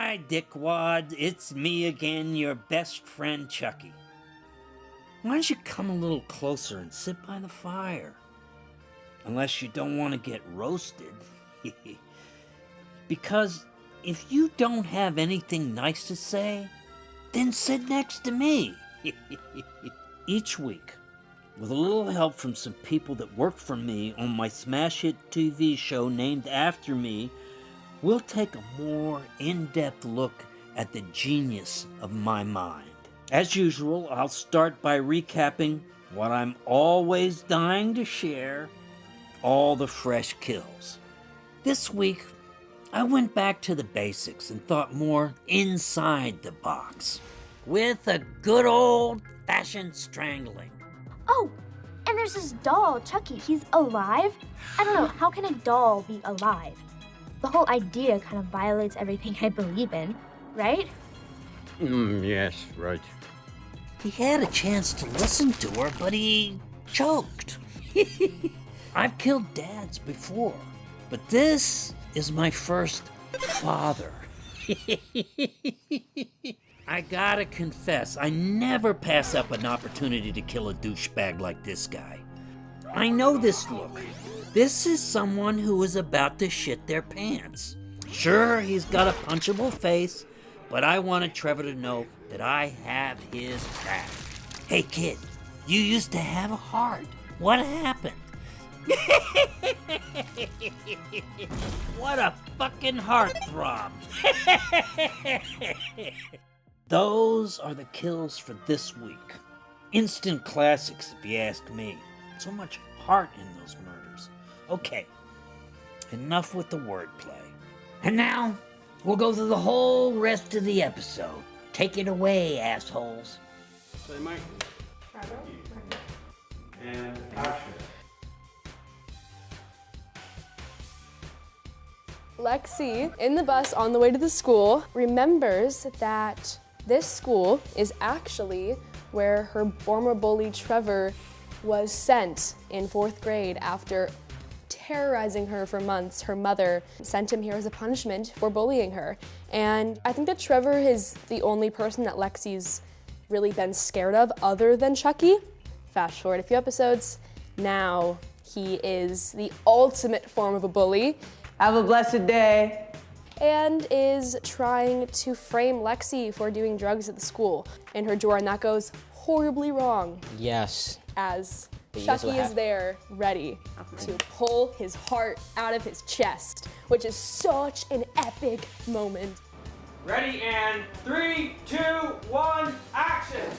Hi, dickwad. It's me again, your best friend, Chucky. Why don't you come a little closer and sit by the fire? Unless you don't want to get roasted. Because if you don't have anything nice to say, then sit next to me. Each week, with a little help from some people that work for me on my smash hit TV show named after me, we'll take a more in-depth look at the genius of my mind. As usual, I'll start by recapping what I'm always dying to share, all the fresh kills. This week, I went back to the basics and thought more inside the box, with a good old-fashioned strangling. Oh, and there's this doll, Chucky. He's alive? I don't know, how can a doll be alive? The whole idea kind of violates everything I believe in, right? Yes, right. He had a chance to listen to her, but he choked. I've killed dads before, but this is my first father. I gotta confess, I never pass up an opportunity to kill a douchebag like this guy. I know this look. This is someone who is about to shit their pants. Sure, he's got a punchable face, but I wanted Trevor to know that I have his back. Hey kid, you used to have a heart. What happened? What a fucking heartthrob. Those are the kills for this week. Instant classics, if you ask me. So much heart in those murders. Okay, enough with the wordplay. And now, we'll go through the whole rest of the episode. Take it away, assholes. Say Mike. And action. Lexy, in the bus on the way to the school, remembers that this school is actually where her former bully Trevor was sent in 4th grade after terrorizing her for months. Her mother sent him here as a punishment for bullying her. And I think that Trevor is the only person that Lexy's really been scared of other than Chucky. Fast forward a few episodes, now he is the ultimate form of a bully. Have a blessed day. And is trying to frame Lexy for doing drugs at the school in her drawer, and that goes horribly wrong. Yes. As Chucky is there, ready to pull his heart out of his chest, which is such an epic moment. Ready, and 3, 2, 1, action!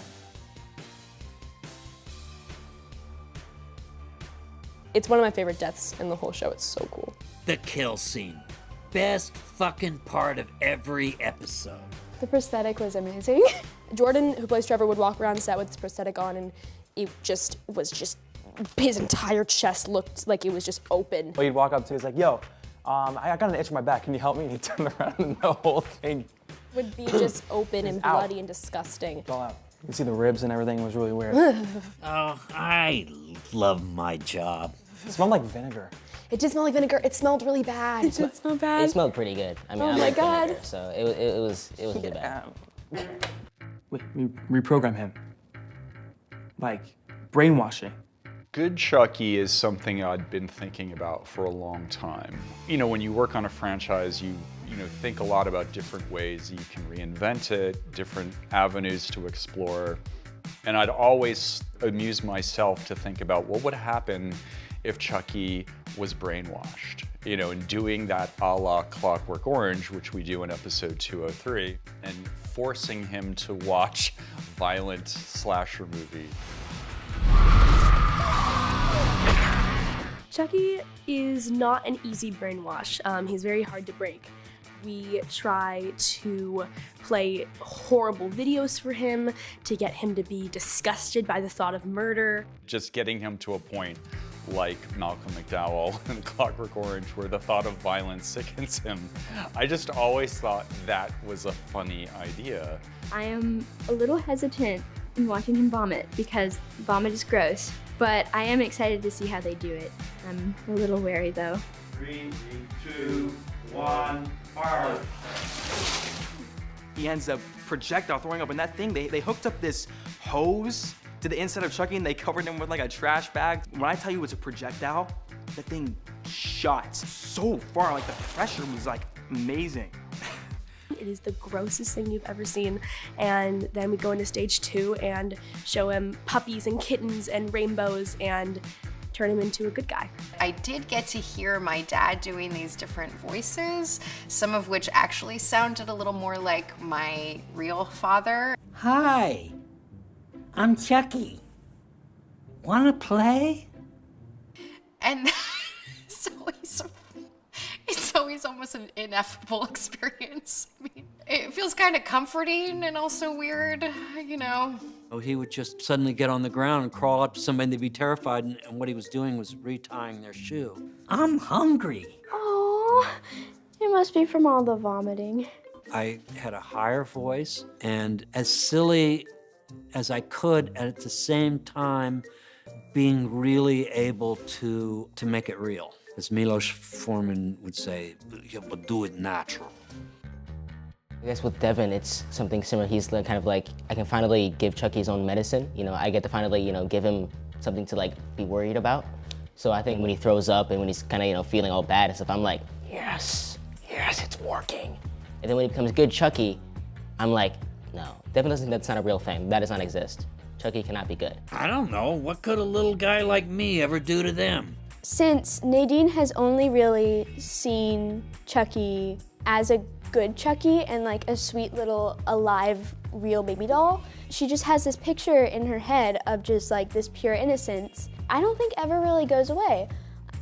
It's one of my favorite deaths in the whole show. It's so cool. The kill scene. Best fucking part of every episode. The prosthetic was amazing. Jordan, who plays Trevor, would walk around set with his prosthetic on, and it was just, his entire chest looked like it was just open. Well, he'd walk up to me, he's like, yo, I got an itch in my back, can you help me? And he'd turn around and the whole thing would be just open and bloody and disgusting. It's all out. You can see the ribs and everything. It was really weird. Oh, I love my job. It smelled like vinegar. It did smell like vinegar. It smelled really bad. It did smell bad. It smelled pretty good. I mean, oh I my like God. vinegar, so it was really bad. We reprogram him. Like, brainwashing. Good Chucky is something I'd been thinking about for a long time. You know, when you work on a franchise, you think a lot about different ways you can reinvent it, different avenues to explore. And I'd always amuse myself to think about what would happen if Chucky was brainwashed. You know, and doing that a la Clockwork Orange, which we do in episode 203, and forcing him to watch violent slasher movies. Chucky is not an easy brainwash. He's very hard to break. We try to play horrible videos for him to get him to be disgusted by the thought of murder. Just getting him to a point like Malcolm McDowell in Clockwork Orange, where the thought of violence sickens him. I just always thought that was a funny idea. I am a little hesitant in watching him vomit because vomit is gross, but I am excited to see how they do it. I'm a little wary though. 3, 2, 1, fire! he ends up projectile throwing up. And that thing, they hooked up this hose to the inside of Chucky and they covered him with like a trash bag. When I tell you it's a projectile, that thing shot so far, like the pressure was like amazing. It is the grossest thing you've ever seen. And then we go into stage 2 and show him puppies and kittens and rainbows and turn him into a good guy. I did get to hear my dad doing these different voices, some of which actually sounded a little more like my real father. Hi, I'm Chucky. Wanna play? And it's always almost an ineffable experience. I mean, it feels kind of comforting and also weird, you know. Oh, he would just suddenly get on the ground and crawl up to somebody, they'd be terrified, and what he was doing was retying their shoe. I'm hungry. Oh, it must be from all the vomiting. I had a higher voice, and as silly as I could, at the same time, being really able to make it real. As Milos Forman would say, yeah, but do it natural. I guess with Devon, it's something similar. He's like, kind of like, I can finally give Chucky his own medicine. You know, I get to finally, you know, give him something to like be worried about. So I think when he throws up and when he's kind of, you know, feeling all bad and stuff, I'm like, yes, it's working. And then when he becomes Good Chucky, I'm like, no, Devon doesn't, that's not a real thing. That does not exist. Chucky cannot be good. I don't know, what could a little guy like me ever do to them? Since Nadine has only really seen Chucky as a good Chucky and like a sweet little alive real baby doll, she just has this picture in her head of just like this pure innocence. I don't think ever really goes away.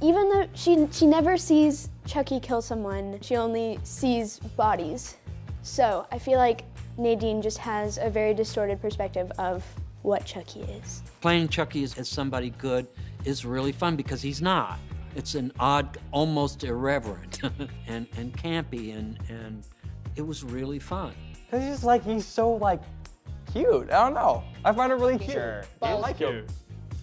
Even though she never sees Chucky kill someone, she only sees bodies. So I feel like Nadine just has a very distorted perspective of what Chucky is. Playing Chucky as somebody good is really fun because he's not. It's an odd, almost irreverent and campy, and it was really fun. Cause he's so like cute. I don't know. I find it really cute. Sure. I like him.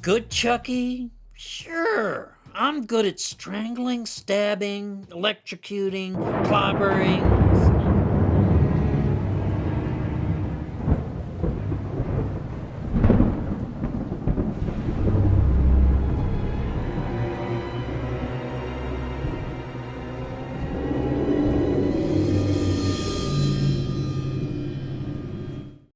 Good Chucky? Sure. I'm good at strangling, stabbing, electrocuting, clobbering,